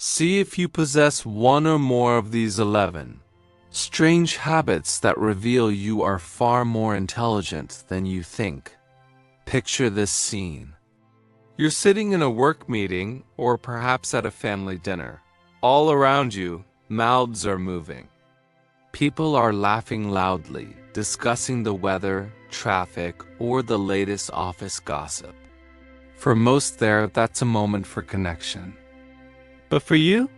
See if you possess one or more of these 11 strange habits that reveal you are far more intelligent than you think. Picture this scene. You're sitting in a work meeting or perhaps at a family dinner. All around you, mouths are moving. People are laughing loudly, discussing the weather, traffic, or the latest office gossip. For most there, that's a moment for connection. But for you?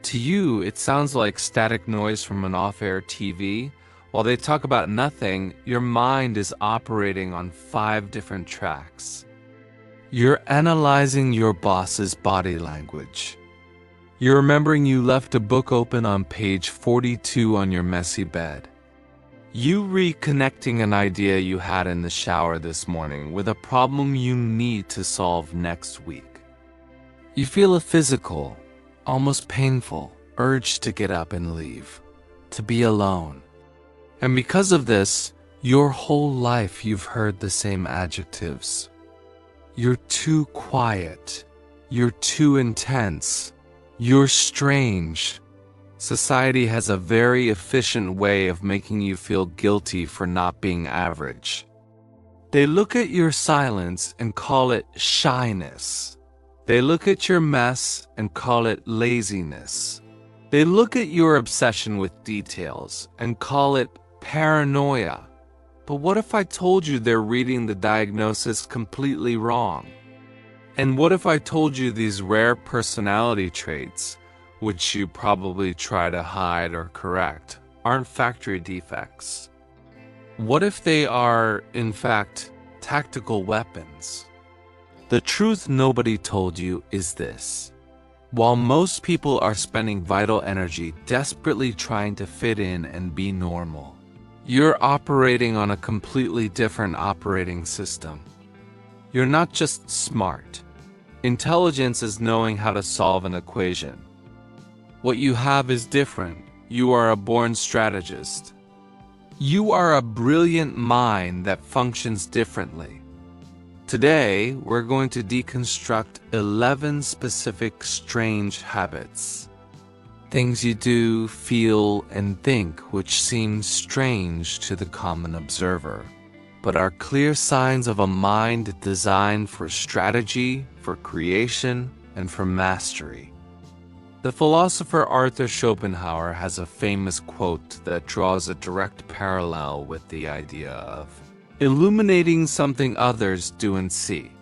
To you, it sounds like static noise from an off-air TV. While they talk about nothing, your mind is operating on 5 different tracks. You're analyzing your boss's body language. You're remembering you left a book open on page 42 on your messy bed. You reconnecting an idea you had in the shower this morning with a problem you need to solve next week. You feel a physical, almost painful, urge to get up and leave, to be alone. And because of this, your whole life you've heard the same adjectives. You're too quiet. You're too intense. You're strange. Society has a very efficient way of making you feel guilty for not being average. They look at your silence and call it shyness. They look at your mess and call it laziness. They look at your obsession with details and call it paranoia. But what if I told you they're reading the diagnosis completely wrong? And what if I told you these rare personality traits, which you probably try to hide or correct, aren't factory defects? What if they are, in fact, tactical weapons? The truth nobody told you is this. While most people are spending vital energy desperately trying to fit in and be normal, you're operating on a completely different operating system. You're not just smart. Intelligence is knowing how to solve an equation. What you have is different. You are a born strategist. You are a brilliant mind that functions differently. Today, we're going to deconstruct 11 specific strange habits. Things you do, feel, and think which seem strange to the common observer, but are clear signs of a mind designed for strategy, for creation, and for mastery. The philosopher Arthur Schopenhauer has a famous quote that draws a direct parallel with the idea of illuminating something others do and see.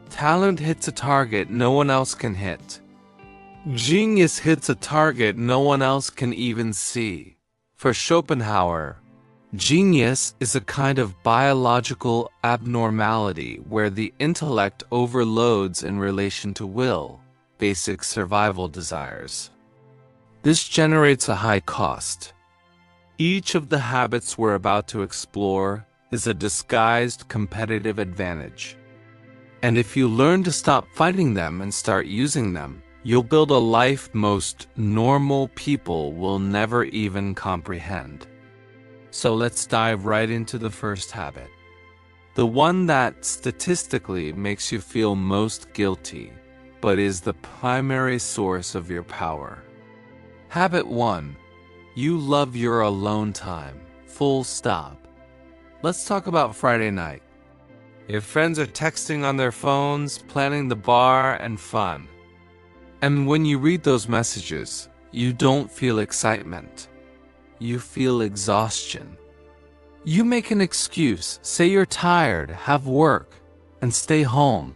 Talent hits a target no one else can hit. Genius hits a target no one else can even see. For Schopenhauer, genius is a kind of biological abnormality where the intellect overloads in relation to will, basic survival desires. This generates a high cost. Each of the habits we're about to explore is a disguised competitive advantage. And if you learn to stop fighting them and start using them, you'll build a life most normal people will never even comprehend. So let's dive right into the first habit. The one that statistically makes you feel most guilty, but is the primary source of your power. Habit 1. You love your alone time. Full stop. Let's talk about Friday night. Your friends are texting on their phones, planning the bar and fun. And when you read those messages, you don't feel excitement. You feel exhaustion. You make an excuse, say you're tired, have work, and stay home.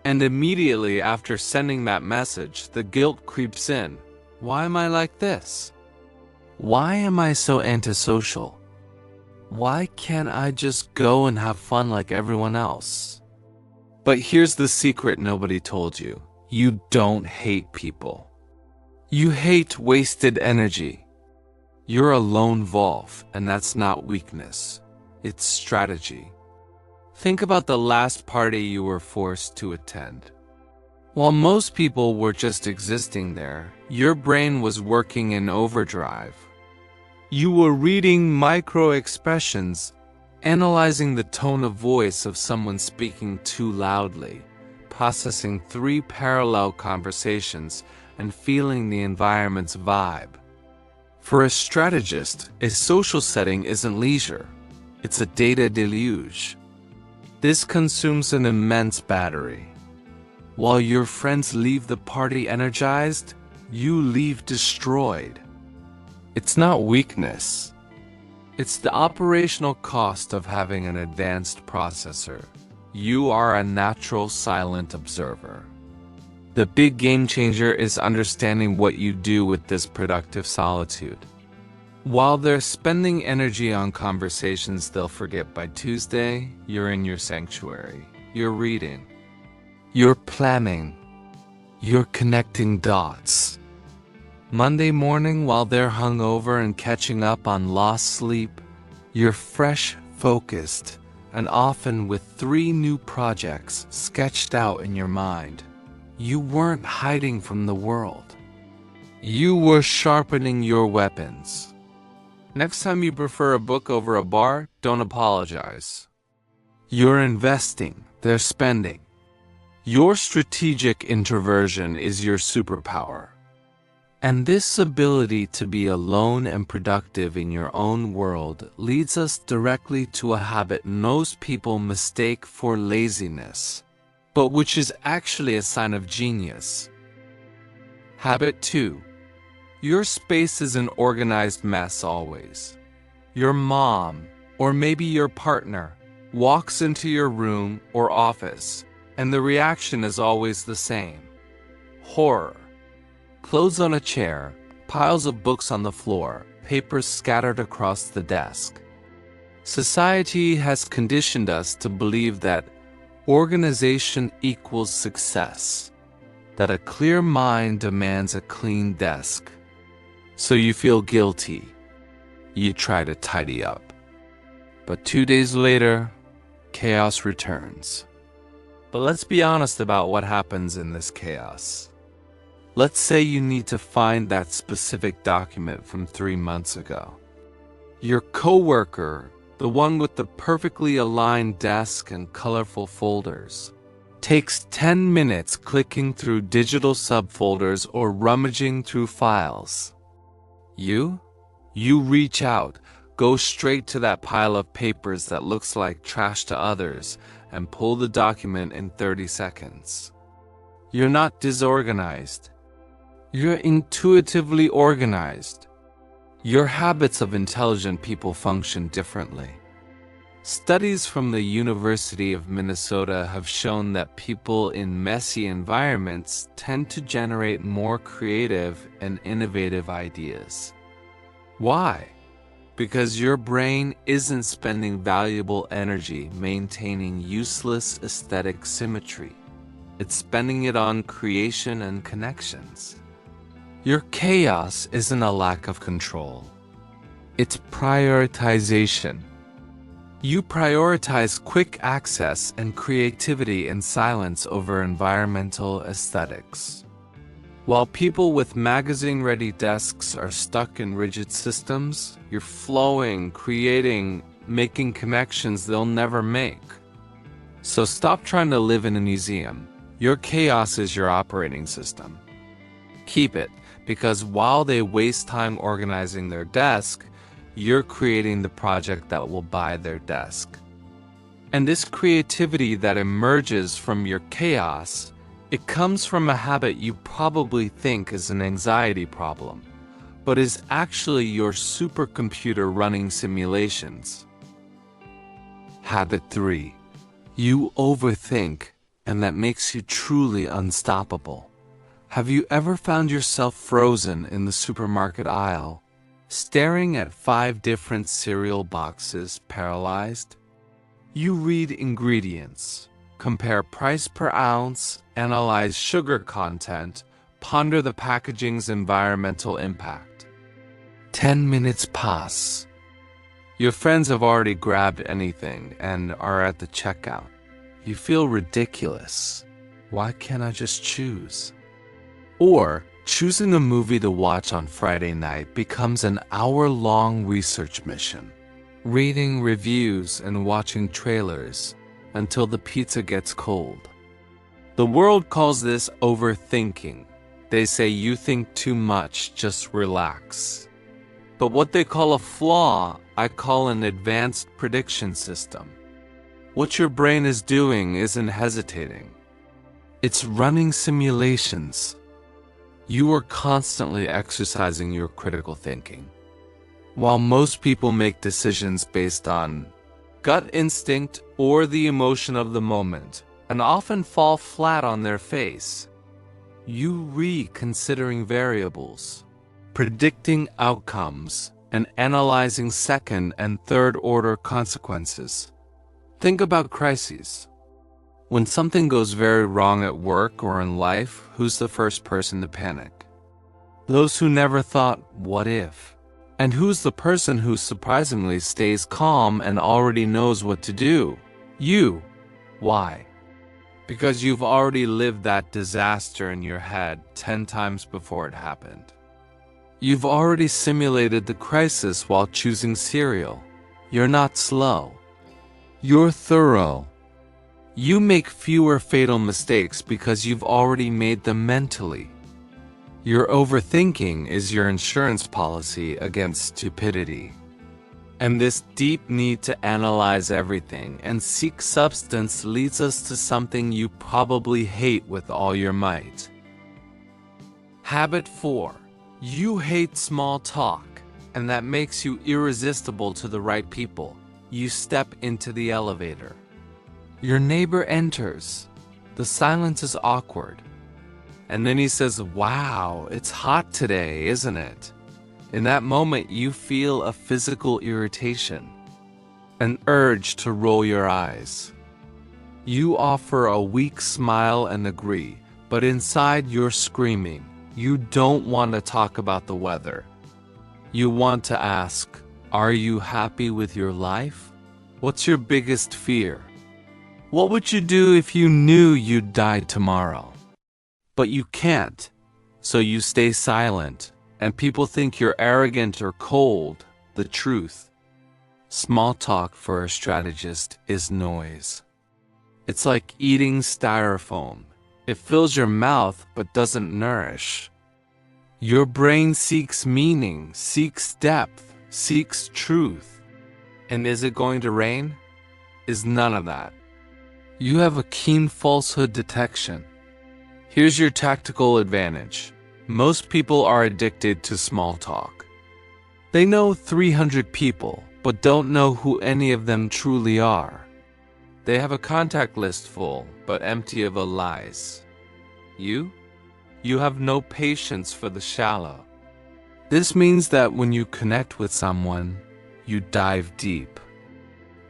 And immediately after sending that message, the guilt creeps in. Why am I like this? Why am I so antisocial? Why can't I just go and have fun like everyone else? But here's the secret nobody told you. You don't hate people. You hate wasted energy. You're a lone wolf, and that's not weakness. It's strategy. Think about the last party you were forced to attend. While most people were just existing there, your brain was working in overdrive. You were reading micro-expressions, analyzing the tone of voice of someone speaking too loudly, processing 3 parallel conversations, and feeling the environment's vibe. For a strategist, a social setting isn't leisure. It's a data deluge. This consumes an immense battery. While your friends leave the party energized, you leave destroyed. It's not weakness. It's the operational cost of having an advanced processor. You are a natural silent observer. The big game changer is understanding what you do with this productive solitude. While they're spending energy on conversations they'll forget by Tuesday, you're in your sanctuary. You're reading. You're planning. You're connecting dots. Monday morning, while they're hungover and catching up on lost sleep, you're fresh, focused, and often with 3 new projects sketched out in your mind. You weren't hiding from the world. You were sharpening your weapons. Next time you prefer a book over a bar, don't apologize. You're investing, they're spending. Your strategic introversion is your superpower. And this ability to be alone and productive in your own world leads us directly to a habit most people mistake for laziness, but which is actually a sign of genius. Habit 2. Your space is an organized mess always. Your mom, or maybe your partner, walks into your room or office, and the reaction is always the same. Horror. Clothes on a chair, piles of books on the floor, papers scattered across the desk. Society has conditioned us to believe that organization equals success, that a clear mind demands a clean desk. So you feel guilty. You try to tidy up. But 2 days later, chaos returns. But let's be honest about what happens in this chaos. Let's say you need to find that specific document from 3 months ago. Your coworker, the one with the perfectly aligned desk and colorful folders, takes 10 minutes clicking through digital subfolders or rummaging through files. You reach out, go straight to that pile of papers that looks like trash to others, and pull the document in 30 seconds. You're not disorganized. You're intuitively organized. Your habits of intelligent people function differently. Studies from the University of Minnesota have shown that people in messy environments tend to generate more creative and innovative ideas. Why? Because your brain isn't spending valuable energy maintaining useless aesthetic symmetry. It's spending it on creation and connections. Your chaos isn't a lack of control. It's prioritization. You prioritize quick access and creativity in silence over environmental aesthetics. While people with magazine-ready desks are stuck in rigid systems, you're flowing, creating, making connections they'll never make. So stop trying to live in a museum. Your chaos is your operating system. Keep it, because while they waste time organizing their desk, you're creating the project that will buy their desk. And this creativity that emerges from your chaos, it comes from a habit you probably think is an anxiety problem, but is actually your supercomputer running simulations. Habit 3. You overthink, and that makes you truly unstoppable. Have you ever found yourself frozen in the supermarket aisle, staring at 5 different cereal boxes, paralyzed? You read ingredients, compare price per ounce, analyze sugar content, ponder the packaging's environmental impact. 10 minutes pass. Your friends have already grabbed anything and are at the checkout. You feel ridiculous. Why can't I just choose? Or, choosing a movie to watch on Friday night becomes an hour-long research mission, reading reviews and watching trailers until the pizza gets cold. The world calls this overthinking, They say you think too much, just relax. But what they call a flaw, I call an advanced prediction system. What your brain is doing isn't hesitating. It's running simulations. You are constantly exercising your critical thinking. While most people make decisions based on gut instinct or the emotion of the moment, and often fall flat on their face, you reconsidering variables, predicting outcomes, and analyzing second and third order consequences. Think about crises. When something goes very wrong at work or in life, who's the first person to panic? Those who never thought, what if? And who's the person who surprisingly stays calm and already knows what to do? You. Why? Because you've already lived that disaster in your head 10 times before it happened. You've already simulated the crisis while choosing cereal. You're not slow. You're thorough. You make fewer fatal mistakes because you've already made them mentally. Your overthinking is your insurance policy against stupidity. And this deep need to analyze everything and seek substance leads us to something you probably hate with all your might. Habit 4. You hate small talk, and that makes you irresistible to the right people. You step into the elevator. Your neighbor enters. The silence is awkward. And then he says, "Wow, it's hot today, isn't it?" In that moment, you feel a physical irritation, an urge to roll your eyes. You offer a weak smile and agree, but inside you're screaming. You don't want to talk about the weather. You want to ask, are you happy with your life? What's your biggest fear? What would you do if you knew you'd die tomorrow? But you can't, so you stay silent, and people think you're arrogant or cold. The truth. Small talk for a strategist is noise. It's like eating styrofoam. It fills your mouth but doesn't nourish. Your brain seeks meaning, seeks depth, seeks truth. And is it going to rain? Is none of that. You have a keen falsehood detection. Here's your tactical advantage. Most people are addicted to small talk. They know 300 people, but don't know who any of them truly are. They have a contact list full, but empty of lies. You have no patience for the shallow. This means that when you connect with someone, you dive deep.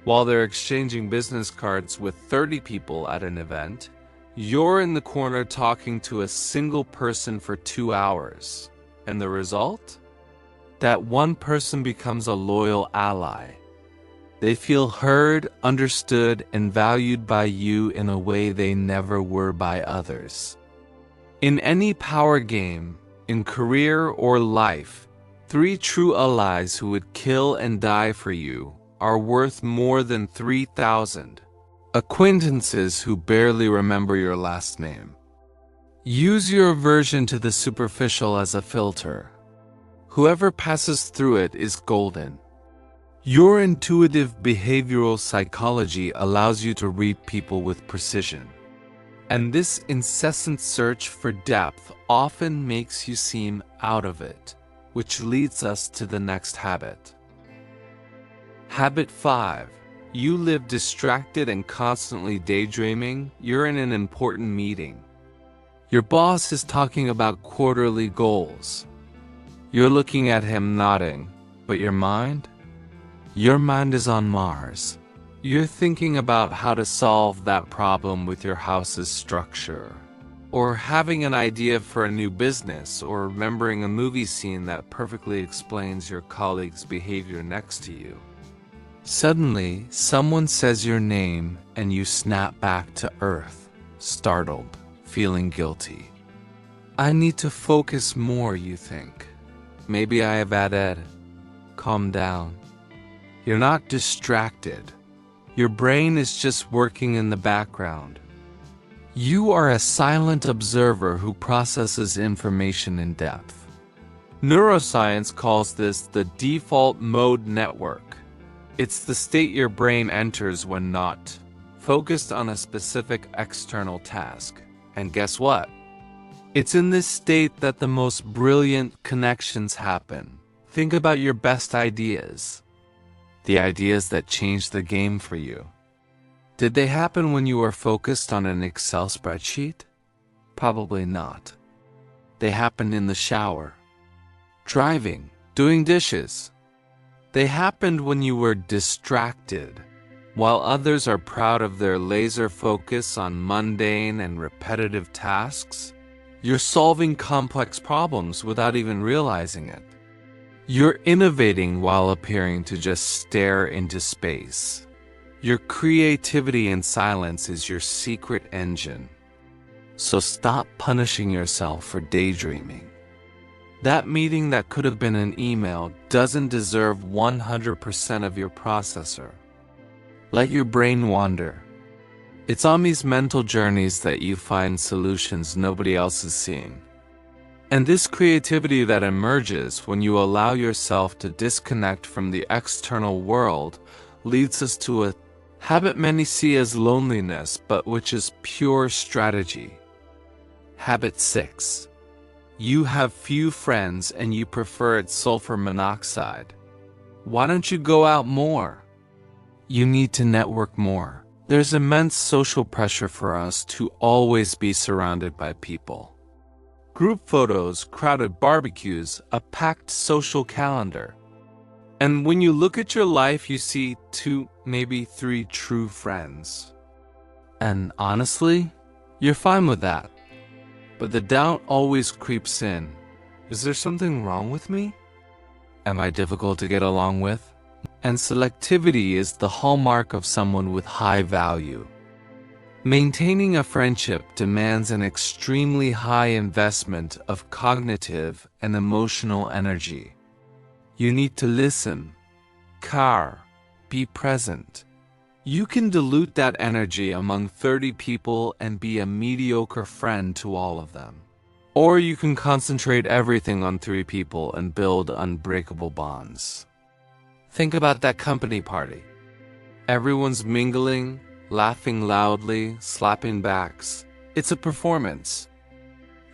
While they're exchanging business cards with 30 people at an event, you're in the corner talking to a single person for 2 hours. And the result? That one person becomes a loyal ally. They feel heard, understood, and valued by you in a way they never were by others. In any power game, in career or life, 3 true allies who would kill and die for you are worth more than 3,000 acquaintances who barely remember your last name. Use your aversion to the superficial as a filter. Whoever passes through it is golden. Your intuitive behavioral psychology allows you to read people with precision. And this incessant search for depth often makes you seem out of it, which leads us to the next habit. Habit 5. You live distracted and constantly daydreaming. You're in an important meeting. Your boss is talking about quarterly goals. You're looking at him nodding, but your mind? Your mind is on Mars. You're thinking about how to solve that problem with your house's structure, or having an idea for a new business, or remembering a movie scene that perfectly explains your colleague's behavior next to you. Suddenly, someone says your name and you snap back to earth, startled, feeling guilty. I need to focus more, you think. Maybe I have added. Calm down. You're not distracted. Your brain is just working in the background. You are a silent observer who processes information in depth. Neuroscience calls this the default mode network. It's the state your brain enters when not focused on a specific external task. And guess what? It's in this state that the most brilliant connections happen. Think about your best ideas. The ideas that change the game for you. Did they happen when you were focused on an Excel spreadsheet? Probably not. They happened in the shower, driving, doing dishes. They happened when you were distracted. While others are proud of their laser focus on mundane and repetitive tasks, you're solving complex problems without even realizing it. You're innovating while appearing to just stare into space. Your creativity in silence is your secret engine. So stop punishing yourself for daydreaming. That meeting that could have been an email doesn't deserve 100% of your processor. Let your brain wander. It's on these mental journeys that you find solutions nobody else is seeing. And this creativity that emerges when you allow yourself to disconnect from the external world leads us to a habit many see as loneliness, but which is pure strategy. Habit 6. You have few friends and you prefer its sulfur monoxide. Why don't you go out more? You need to network more. There's immense social pressure for us to always be surrounded by people. Group photos, crowded barbecues, a packed social calendar. And when you look at your life, you see 2, maybe 3 true friends. And honestly, you're fine with that. But the doubt always creeps in. Is there something wrong with me? Am I difficult to get along with? And selectivity is the hallmark of someone with high value. Maintaining a friendship demands an extremely high investment of cognitive and emotional energy. You need to listen, care, be present. You can dilute that energy among 30 people and be a mediocre friend to all of them. Or you can concentrate everything on 3 people and build unbreakable bonds. Think about that company party. Everyone's mingling, laughing loudly, slapping backs. It's a performance.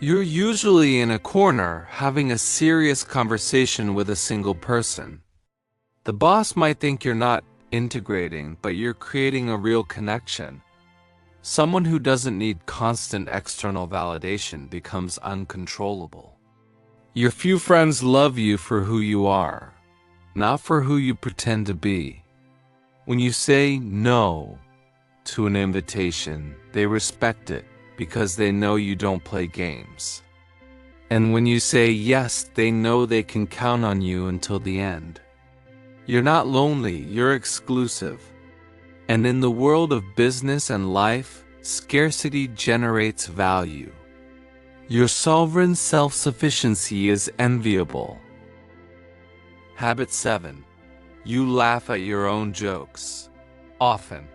You're usually in a corner having a serious conversation with a single person. The boss might think you're not integrating, but you're creating a real connection. Someone who doesn't need constant external validation becomes uncontrollable. Your few friends love you for who you are, not for who you pretend to be. When you say no to an invitation, they respect it because they know you don't play games. And when you say yes, they know they can count on you until the end. You're not lonely, you're exclusive. And in the world of business and life, scarcity generates value. Your sovereign self-sufficiency is enviable. Habit 7. You laugh at your own jokes. Often.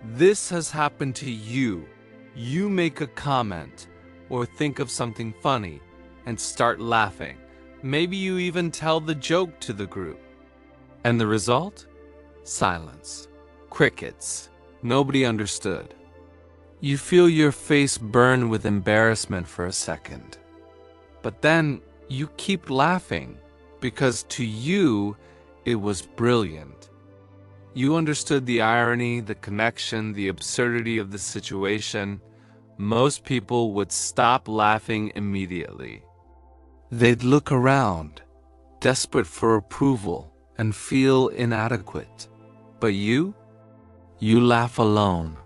This has happened to you. You make a comment or think of something funny and start laughing. Maybe you even tell the joke to the group. And the result? Silence. Crickets. Nobody understood. You feel your face burn with embarrassment for a second. But then you keep laughing because to you it was brilliant. You understood the irony, the connection, the absurdity of the situation. Most people would stop laughing immediately. They'd look around, desperate for approval, and feel inadequate. But you laugh alone.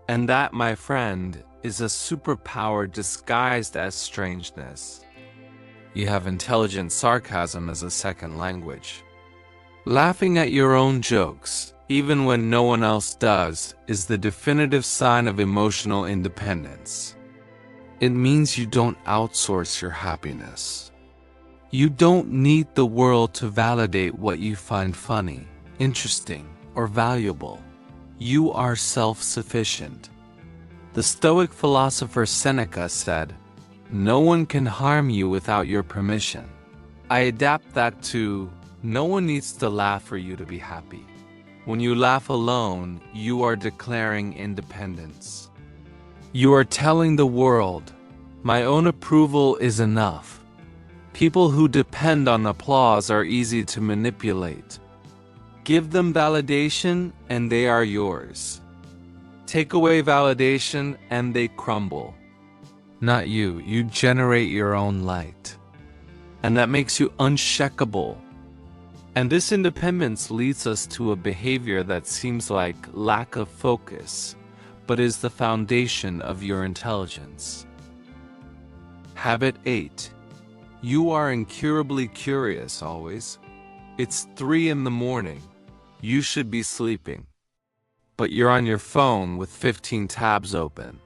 And that, my friend, is a superpower disguised as strangeness. You have intelligent sarcasm as a second language. Laughing at your own jokes, even when no one else does, is the definitive sign of emotional independence. It means you don't outsource your happiness. You don't need the world to validate what you find funny, interesting, or valuable. You are self-sufficient. The Stoic philosopher Seneca said, "No one can harm you without your permission." I adapt that to, no one needs to laugh for you to be happy. When you laugh alone, you are declaring independence. You are telling the world, my own approval is enough. People who depend on applause are easy to manipulate. Give them validation and they are yours. Take away validation and they crumble. Not you, you generate your own light. And that makes you unshakable. And this independence leads us to a behavior that seems like lack of focus, but is the foundation of your intelligence. Habit 8. You are incurably curious always. It's 3 in the morning. You should be sleeping. But you're on your phone with 15 tabs open.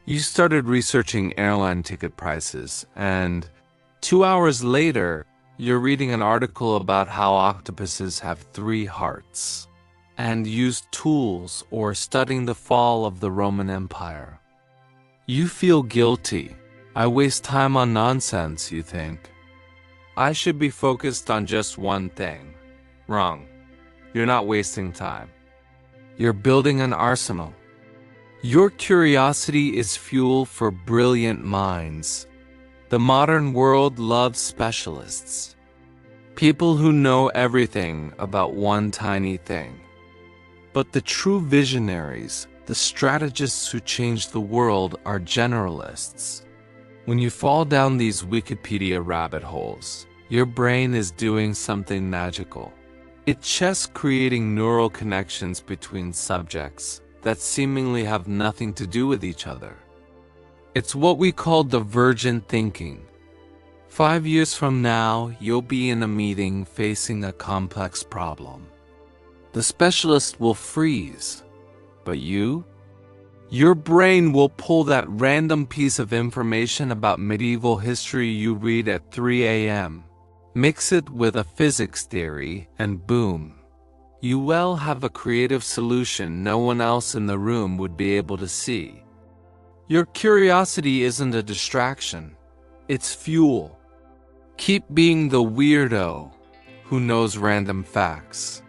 You started researching airline ticket prices, and 2 hours later, you're reading an article about how octopuses have 3 hearts, and use tools or studying the fall of the Roman Empire. You feel guilty. I waste time on nonsense, you think. I should be focused on just one thing. Wrong. You're not wasting time. You're building an arsenal. Your curiosity is fuel for brilliant minds. The modern world loves specialists. People who know everything about one tiny thing. But the true visionaries, the strategists who change the world, are generalists. When you fall down these Wikipedia rabbit holes, your brain is doing something magical. It's just creating neural connections between subjects that seemingly have nothing to do with each other. It's what we call divergent thinking. 5 years from now, you'll be in a meeting facing a complex problem. The specialist will freeze, but you? Your brain will pull that random piece of information about medieval history you read at 3 a.m., mix it with a physics theory, and boom. You will have a creative solution no one else in the room would be able to see. Your curiosity isn't a distraction, it's fuel. Keep being the weirdo who knows random facts.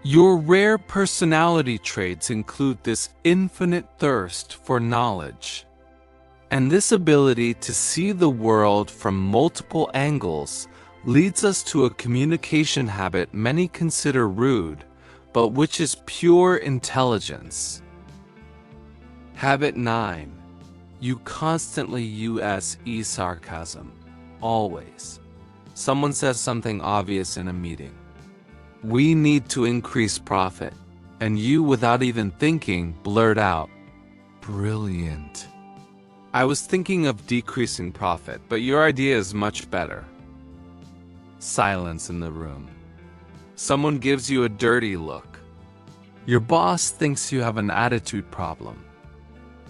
Your rare personality traits include this infinite thirst for knowledge. And this ability to see the world from multiple angles leads us to a communication habit many consider rude, but which is pure intelligence. Habit 9. You constantly use sarcasm. Always. Someone says something obvious in a meeting. We need to increase profit. And you, without even thinking, blurt out, "Brilliant." I was thinking of decreasing profit, but your idea is much better. Silence in the room. Someone gives you a dirty look. Your boss thinks you have an attitude problem.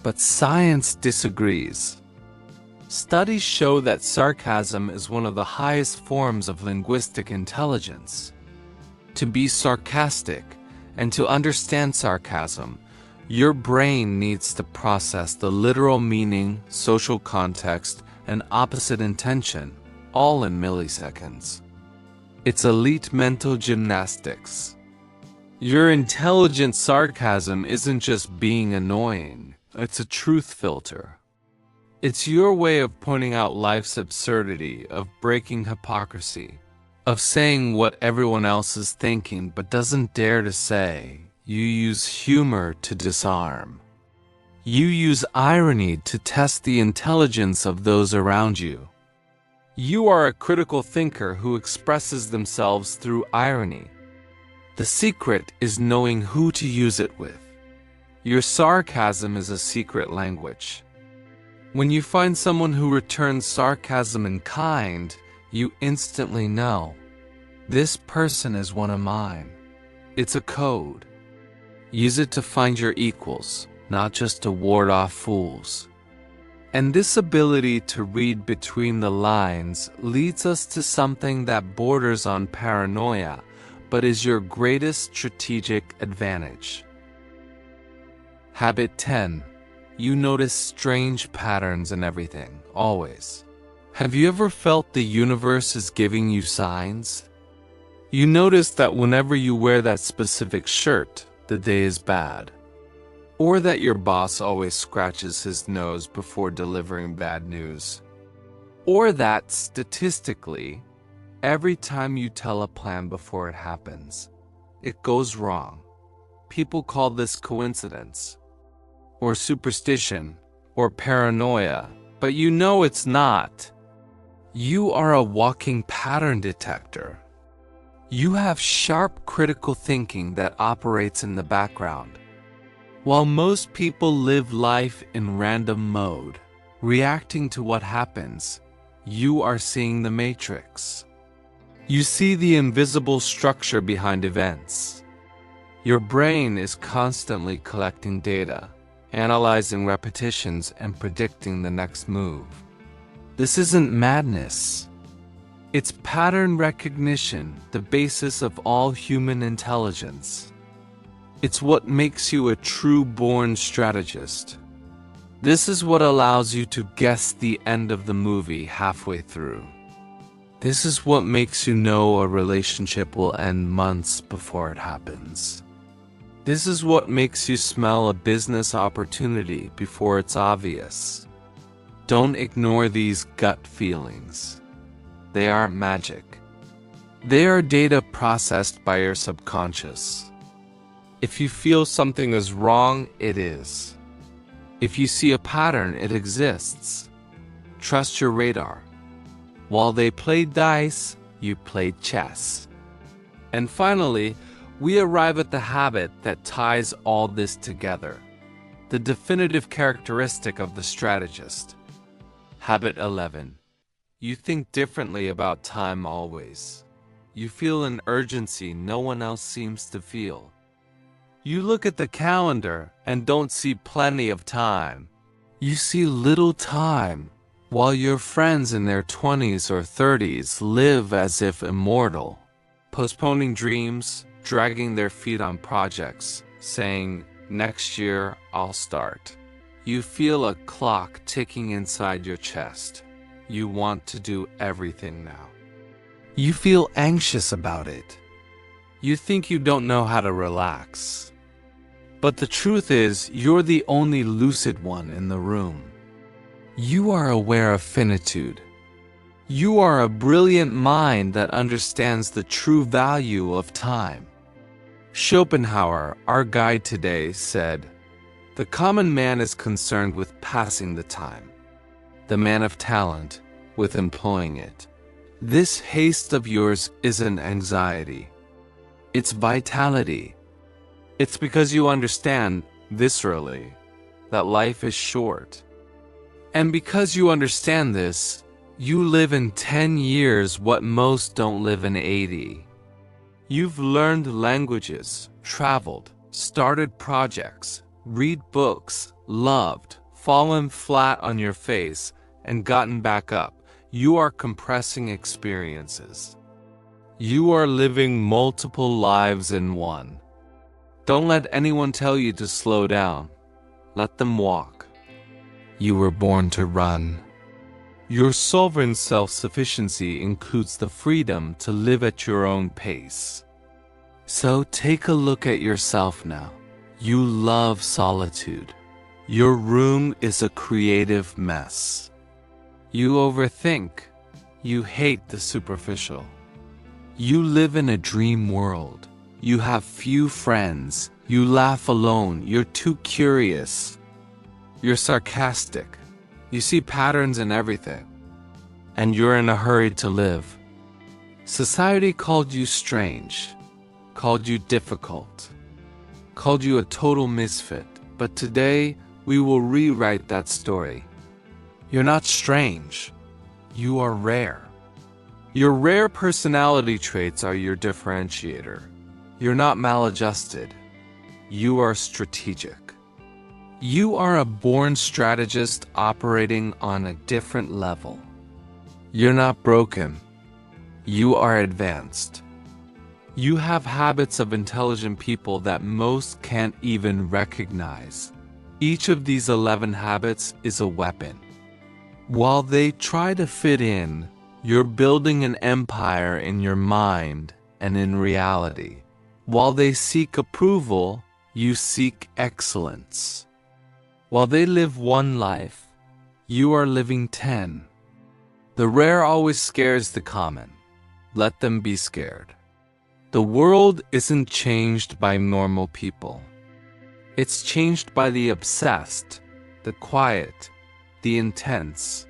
But science disagrees. Studies show that sarcasm is one of the highest forms of linguistic intelligence. To be sarcastic and to understand sarcasm, your brain needs to process the literal meaning, social context, and opposite intention, all in milliseconds. It's elite mental gymnastics. Your intelligent sarcasm isn't just being annoying, it's a truth filter. It's your way of pointing out life's absurdity, of breaking hypocrisy, of saying what everyone else is thinking but doesn't dare to say. You use humor to disarm. You use irony to test the intelligence of those around you. You are a critical thinker who expresses themselves through irony. The secret is knowing who to use it with. Your sarcasm is a secret language. When you find someone who returns sarcasm in kind, you instantly know, this person is one of mine. It's a code. Use it to find your equals, not just to ward off fools. And this ability to read between the lines leads us to something that borders on paranoia, but is your greatest strategic advantage. Habit 10. You notice strange patterns in everything, always. Have you ever felt the universe is giving you signs? You notice that whenever you wear that specific shirt, the day is bad. Or that your boss always scratches his nose before delivering bad news. Or that, statistically, every time you tell a plan before it happens, it goes wrong. People call this coincidence, or superstition, or paranoia, but you know it's not. You are a walking pattern detector. You have sharp critical thinking that operates in the background. While most people live life in random mode, reacting to what happens, you are seeing the matrix. You see the invisible structure behind events. Your brain is constantly collecting data, analyzing repetitions, and predicting the next move. This isn't madness. It's pattern recognition, the basis of all human intelligence. It's what makes you a true-born strategist. This is what allows you to guess the end of the movie halfway through. This is what makes you know a relationship will end months before it happens. This is what makes you smell a business opportunity before it's obvious. Don't ignore these gut feelings. They aren't magic. They are data processed by your subconscious. If you feel something is wrong, it is. If you see a pattern, it exists. Trust your radar. While they played dice, you played chess. And finally, we arrive at the habit that ties all this together. The definitive characteristic of the strategist. Habit 11. You think differently about time always. You feel an urgency no one else seems to feel. You look at the calendar and don't see plenty of time. You see little time, while your friends in their 20s or 30s live as if immortal, postponing dreams, dragging their feet on projects, saying, "Next year I'll start." You feel a clock ticking inside your chest. You want to do everything now. You feel anxious about it. You think you don't know how to relax. But the truth is, you're the only lucid one in the room. You are aware of finitude. You are a brilliant mind that understands the true value of time. Schopenhauer, our guide today, said, "The common man is concerned with passing the time. The man of talent, with employing it. This haste of yours isn't anxiety. It's vitality. It's because you understand, viscerally, that life is short. And because you understand this, you live in 10 years what most don't live in 80. You've learned languages, traveled, started projects, read books, loved, fallen flat on your face, and gotten back up. You are compressing experiences. You are living multiple lives in one. Don't let anyone tell you to slow down. Let them walk. You were born to run. Your sovereign self-sufficiency includes the freedom to live at your own pace. So take a look at yourself now. You love solitude. Your room is a creative mess. You overthink. You hate the superficial. You live in a dream world. You have few friends. You laugh alone. You're too curious. You're sarcastic. You see patterns in everything. And you're in a hurry to live. Society called you strange, called you difficult, called you a total misfit. But today, we will rewrite that story. You're not strange. You are rare. Your rare personality traits are your differentiator. You're not maladjusted. You are strategic. You are a born strategist operating on a different level. You're not broken. You are advanced. You have habits of intelligent people that most can't even recognize. Each of these 11 habits is a weapon. While they try to fit in, you're building an empire in your mind and in reality. While they seek approval, you seek excellence. While they live one life, you are living 10. The rare always scares the common. Let them be scared. The world isn't changed by normal people. It's changed by the obsessed, the quiet, the intense.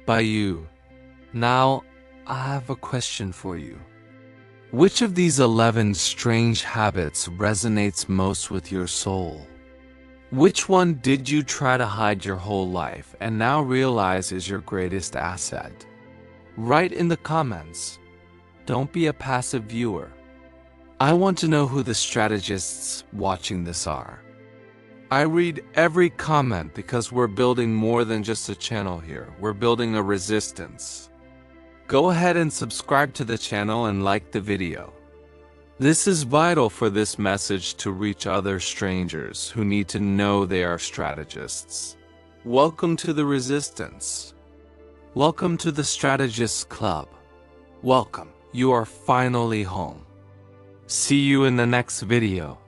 By you. Now, I have a question for you. Which of these 11 strange habits resonates most with your soul? Which one did you try to hide your whole life and now realize is your greatest asset? Write in the comments. Don't be a passive viewer. I want to know who the strategists watching this are. I read every comment because we're building more than just a channel here. We're building a resistance. Go ahead and subscribe to the channel and like the video. This is vital for this message to reach other strangers who need to know they are strategists. Welcome to the resistance. Welcome to the Strategist Club. Welcome, you are finally home. See you in the next video.